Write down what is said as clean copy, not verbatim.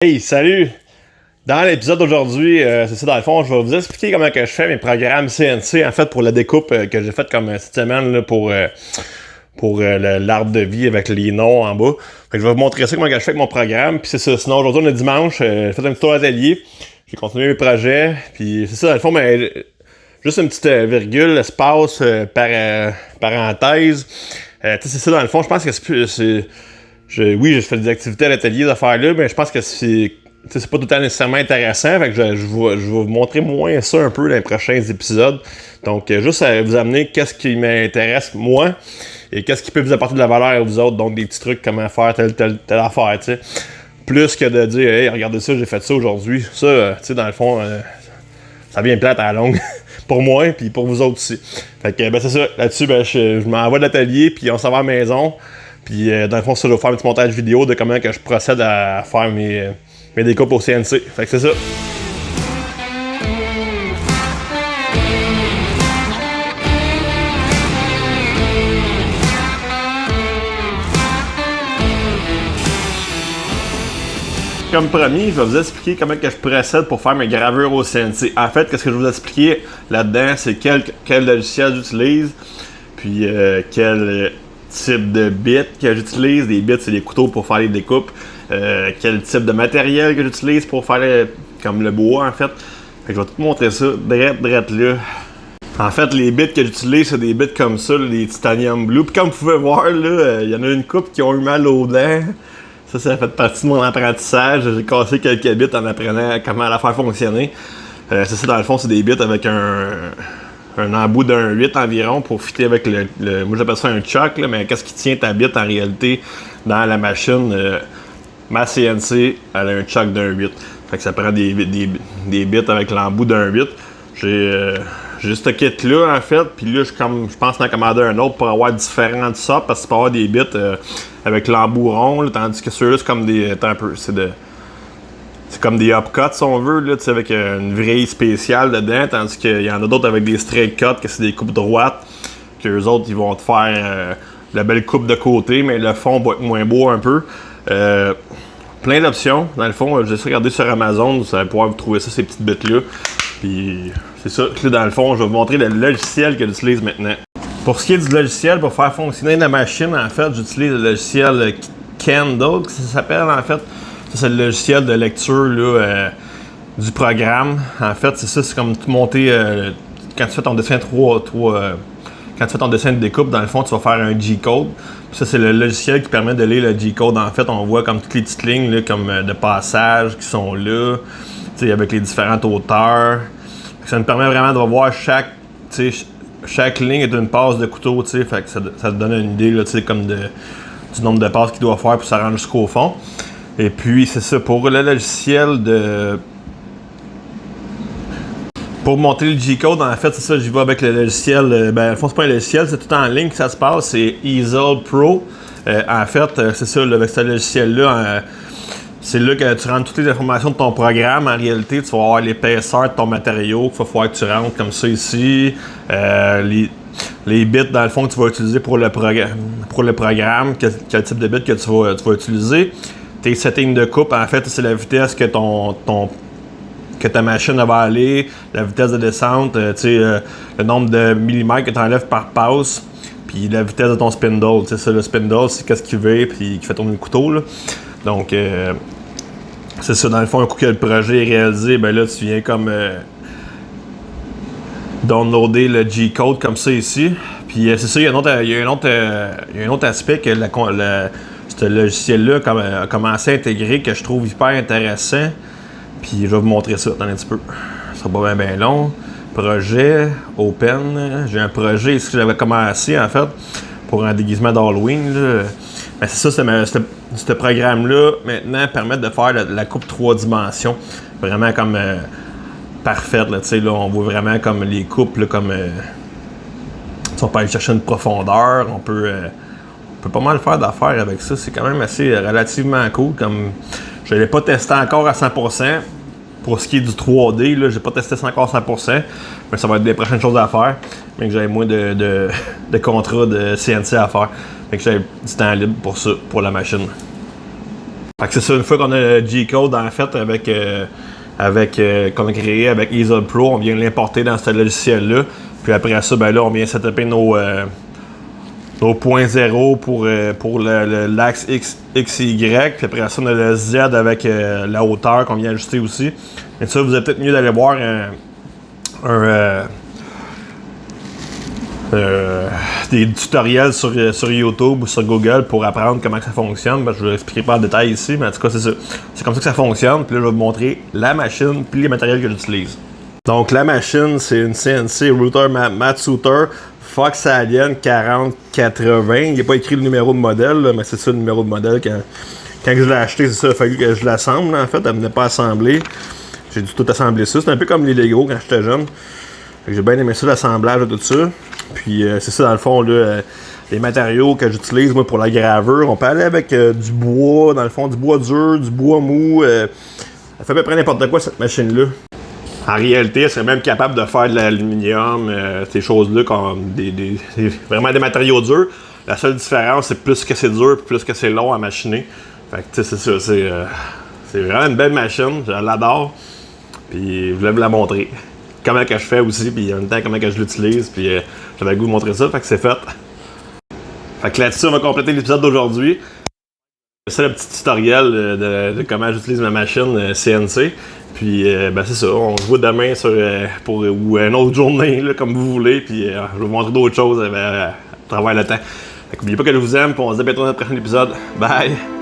Hey, salut! Dans l'épisode d'aujourd'hui, c'est ça, dans le fond, je vais vous expliquer comment que je fais mes programmes CNC, en fait, pour la découpe que j'ai faite comme cette semaine là, pour l'arbre de vie avec les noms en bas. Fait que je vais vous montrer ça, comment que je fais avec mon programme, puis c'est ça. Sinon, aujourd'hui, on est dimanche, j'ai fait un petit tour d'atelier, j'ai continué mes projets, puis c'est ça, dans le fond, mais juste une petite virgule, espace, parenthèse. C'est ça, dans le fond, je pense que oui, je fais des activités à l'atelier, des affaires-là, mais je pense que c'est pas tout le temps nécessairement intéressant. Fait que je vais vous montrer moins ça un peu dans les prochains épisodes. Donc, juste à vous amener qu'est-ce qui m'intéresse moi et qu'est-ce qui peut vous apporter de la valeur à vous autres. Donc, des petits trucs, comment faire telle affaire, tu sais. Plus que de dire, hey, regardez ça, j'ai fait ça aujourd'hui. Ça, tu sais, dans le fond, ça vient plate à la longue. Pour moi et puis pour vous autres aussi. Fait que, ben, c'est ça. Là-dessus, ben, je m'envoie de l'atelier puis on s'en va à la maison. Puis dans le fond, ça, je vais faire un petit montage vidéo de comment que je procède à faire mes découpes au CNC. Fait que c'est ça. Comme premier, je vais vous expliquer comment que je procède pour faire mes gravures au CNC. En fait, qu'est-ce que je vais vous expliquer là-dedans, c'est quel logiciel j'utilise, puis quel type de bits que j'utilise. Des bits, c'est des couteaux pour faire les découpes. Quel type de matériel que j'utilise pour faire comme le bois, en fait. Fait que je vais tout montrer ça, drette là. En fait, les bits que j'utilise, c'est des bits comme ça, les Titanium Blue. Puis comme vous pouvez voir, là, il y en a une couple qui ont eu mal aux dents. Ça fait partie de mon apprentissage. J'ai cassé quelques bits en apprenant comment la faire fonctionner. C'est ça, dans le fond, c'est des bits avec un embout d'un 8 environ pour fitter avec moi j'appelle ça un choc, là, mais qu'est-ce qui tient ta bite en réalité dans la machine? Ma CNC, elle a un choc d'un 8. Fait que ça prend des bits avec l'embout d'un 8. J'ai ce kit-là, en fait, puis là, je pense d'en commander un autre pour avoir différents de ça, parce que tu peux avoir des bits avec l'embout rond, là, tandis que ceux-là, c'est comme des... C'est comme des upcuts, si on veut, là, avec une vrille spéciale dedans, tandis qu'il y en a d'autres avec des straight cuts, que c'est des coupes droites, qu'eux autres, ils vont te faire la belle coupe de côté, mais le fond va être moins beau un peu. Plein d'options. Dans le fond, j'ai regardé sur Amazon, vous allez pouvoir vous trouver ça, ces petites bits-là. Puis c'est ça. Là, dans le fond, je vais vous montrer le logiciel que j'utilise maintenant. Pour ce qui est du logiciel, pour faire fonctionner la machine, en fait, j'utilise le logiciel Candle, que ça s'appelle, en fait. Ça, c'est le logiciel de lecture là, du programme. En fait, c'est ça, c'est comme monter... quand tu fais ton dessin quand tu fais ton dessin de découpe, dans le fond, tu vas faire un G-code. Puis ça, c'est le logiciel qui permet de lire le G-code. En fait, on voit comme toutes les petites lignes là, comme de passage qui sont là, avec les différentes hauteurs. Ça nous permet vraiment de voir chaque ligne est une passe de couteau. Fait que ça te donne une idée là, comme du nombre de passes qu'il doit faire pour ça rendre jusqu'au fond. Et puis, c'est ça, pour le logiciel Pour monter le G-code, en fait, c'est ça, j'y vais avec le logiciel. Ben, au fond, c'est pas un logiciel, c'est tout en ligne que ça se passe, c'est Easel Pro. En fait, c'est ça, là, avec ce logiciel-là, c'est là que tu rentres toutes les informations de ton programme. En réalité, tu vas avoir l'épaisseur de ton matériau qu'il va falloir que tu rentres comme ça ici. Les bits, dans le fond, que tu vas utiliser pour le programme, quel type de bits que tu vas utiliser. Tes settings de coupe, en fait, c'est la vitesse que que ta machine va aller, la vitesse de descente, le nombre de millimètres que tu enlèves par passe, puis la vitesse de ton spindle. Ça, le spindle, c'est qu'est-ce qu'il veut, puis qui fait tourner le couteau. Là. Donc, c'est ça, dans le fond, un coup que le projet est réalisé, ben là, tu viens comme downloader le G-code comme ça ici. Puis c'est ça, il y a un autre aspect que ce logiciel-là a commencé à intégrer que je trouve hyper intéressant. Puis je vais vous montrer ça dans un petit peu. Ça sera pas bien long. Projet, open. J'ai un projet ici que j'avais commencé en fait pour un déguisement d'Halloween. Mais c'est ça, ce programme-là maintenant permet de faire la coupe 3 dimensions. Vraiment comme parfaite. Là, on voit vraiment comme les coupes là, comme on peut aller chercher une profondeur. On peut pas mal faire d'affaires avec ça. C'est quand même assez relativement cool. Comme je ne l'ai pas testé encore à 100%. Pour ce qui est du 3D, je n'ai pas testé ça encore à 100%. Mais ça va être des prochaines choses à faire. Mais que j'avais moins de contrats de CNC à faire. Fait que j'avais du temps libre pour ça, pour la machine. Fait que c'est ça, une fois qu'on a le G-Code en fait qu'on a créé avec Easel Pro, on vient l'importer dans ce logiciel-là. Puis après ça, ben là, on vient setuper nos point 0 pour l'axe XY. Puis après ça, on a le Z avec la hauteur qu'on vient ajuster aussi. Mais ça, vous êtes peut-être mieux d'aller voir des tutoriels sur YouTube ou sur Google pour apprendre comment ça fonctionne. Ben, je ne vous l'expliquerai pas en détail ici, mais en tout cas, c'est ça. C'est comme ça que ça fonctionne. Puis là, je vais vous montrer la machine puis les matériels que j'utilise. Donc, la machine, c'est une CNC Router Matsuter Fox Alien 4080. Il n'est pas écrit le numéro de modèle, là, mais c'est ça le numéro de modèle. Quand je l'ai acheté, c'est ça, il a fallu que je l'assemble. En fait, elle ne venait pas assemblée. J'ai dû tout assembler ça. C'est un peu comme les Lego quand j'étais jeune. J'ai bien aimé ça, l'assemblage de tout ça. Puis c'est ça, dans le fond, là, les matériaux que j'utilise moi pour la gravure. On peut aller avec du bois, dans le fond, du bois dur, du bois mou. Elle fait à peu près n'importe quoi, cette machine-là. En réalité, elle serait même capable de faire de l'aluminium, ces choses-là, comme vraiment des matériaux durs. La seule différence, c'est plus que c'est dur, plus que c'est long à machiner. Fait que, tu sais, c'est ça, c'est vraiment une belle machine, je l'adore. Puis, je voulais vous la montrer. Comment que je fais aussi, puis en même temps, comment que je l'utilise. Puis, j'avais le goût de montrer ça, fait que c'est fait. Fait que là-dessus, on va compléter l'épisode d'aujourd'hui. C'est le petit tutoriel de comment j'utilise ma machine CNC. Puis, ben c'est ça, on se voit demain pour ou une autre journée, là, comme vous voulez. Puis, je vais vous montrer d'autres choses à travers le temps. N'oubliez pas que je vous aime, puis on se dit à bientôt dans le prochain épisode. Bye!